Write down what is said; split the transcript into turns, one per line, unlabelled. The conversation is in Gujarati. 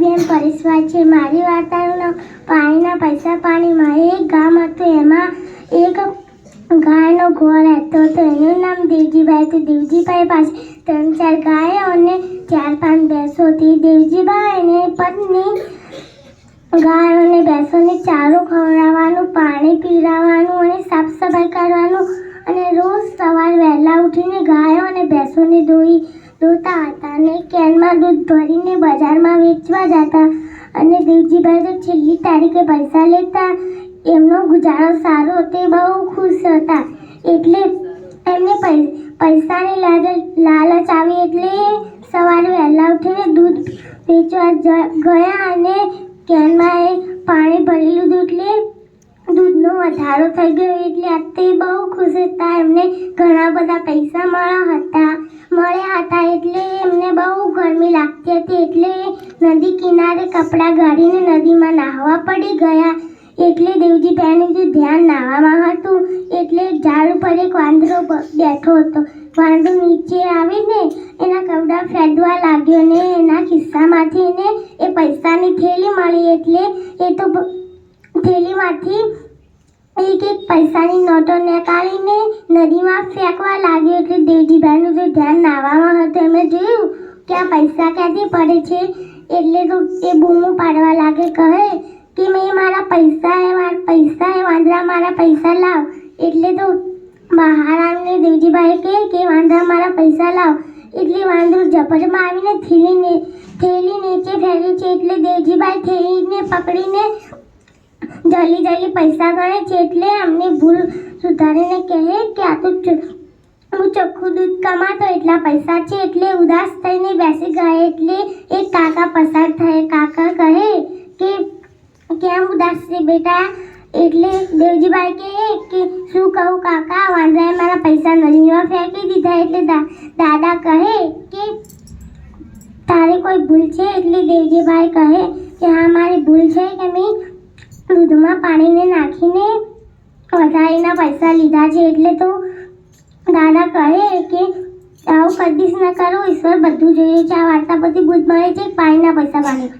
બેન પરેશભાઈ છે। મારી વાર્તાનું નામ પાણીના પૈસા પાણીમાં। એક ગામ હતું, એમાં એક ગાયનો ઘોડો રહેતો હતો। એનું નામ દેવજીભાઈ હતું। દેવજીભાઈ પાસે 3-4 ગાયો અને 4-5 ભેંસો હતી। દેવજીભાઈ અને પત્ની ગાયો અને ભેંસોને ચારો ખવડાવવાનું, પાણી પીવડાવવાનું અને સાફ સફાઈ કરવાનું અને રોજ સવારે વહેલા ઉઠીને ગાયો અને ભેંસોને ધોતા હતા અને કેનમાં દૂધ ભરીને બજારમાં વેચવા જતા અને દેવજીભાઈ તો છેલ્લી તારીખે પૈસા લેતા। એમનો ગુજારો સારો, તે બહુ ખુશ હતા। એટલે એમને પૈસાની લાલચ આવી એટલે સવારે વહેલા ઉઠીને દૂધ વેચવા ગયા અને કેનમાં પાણી ભરી લીધું એટલે દૂધનો વધારો થઈ ગયો। એટલે તે બહુ ખુશ હતા। એમને ઘણા બધા પૈસા મળ્યા હતા એટલે એમને બહુ ગરમી લાગતી હતી એટલે નદી કિનારે કપડાં ગાળીને નદીમાં નાહવા પડી ગયા। એટલે દેવજીભાઈનું ધ્યાન નાહવામાં હતું એટલે ઝાડ ઉપર એક વાંદરો બેઠો હતો। વાંદરો નીચે આવીને એના કપડાં ફેંદવા લાગ્યો ને એના ખિસ્સામાંથી એને એ પૈસાની થેલી મળી એટલે એ તો થેલીમાંથી એક પૈસાની નોટો નીકાળીને નદીમાં ફેંકવા લાગ્યો। એટલે દેવજીભાઈનું જો ધ્યાન નાહવામાં હતું, એમણે જોયું કે આ પૈસા ક્યાંથી પડે છે એટલે તો એ બૂમો પાડવા લાગે, કહે કે મેં મારા પૈસા એ વાંદરા મારા પૈસા લાવ। એટલે તો બહાર આવીને દેવજીભાઈ કહે કે વાંદરા મારા પૈસા લાવ। એટલે વાંદરો ઝપટમાં આવીને થેલી નીચે ફેંકે છે એટલે દેવજીભાઈ થેલીને પકડીને જલ્દી પૈસા ગણે છે। એટલે અમને ભૂલ સુધારીને કહે કે આ તો હું ચોખ્ખું દૂધ કમાતો એટલા પૈસા છે। એટલે ઉદાસ થઈને બેસી ગયા। એટલે એક કાકા પસાર થયા। કાકા કહે કે કેમ ઉદાસ છે બેટા? એટલે દેવજીભાઈ કહે કે શું કહું કાકા, વાંદરાએ મારા પૈસા નદીમાં ફેંકી દીધા। એટલે દાદા કહે કે તારે કોઈ ભૂલ છે? એટલે દેવજીભાઈ કહે કે હા, મારી ભૂલ છે કે મેં દૂધમાં પાણીને નાખીને વધારેના પૈસા લીધા છે। એટલે તો દાદા કહે કે આવું કદી ન કરો, ઈશ્વર બધું જોઈએ છે। આ વાર્તા પરથી બુદ્ધ મળે છે, પાણીના પૈસા પાણી।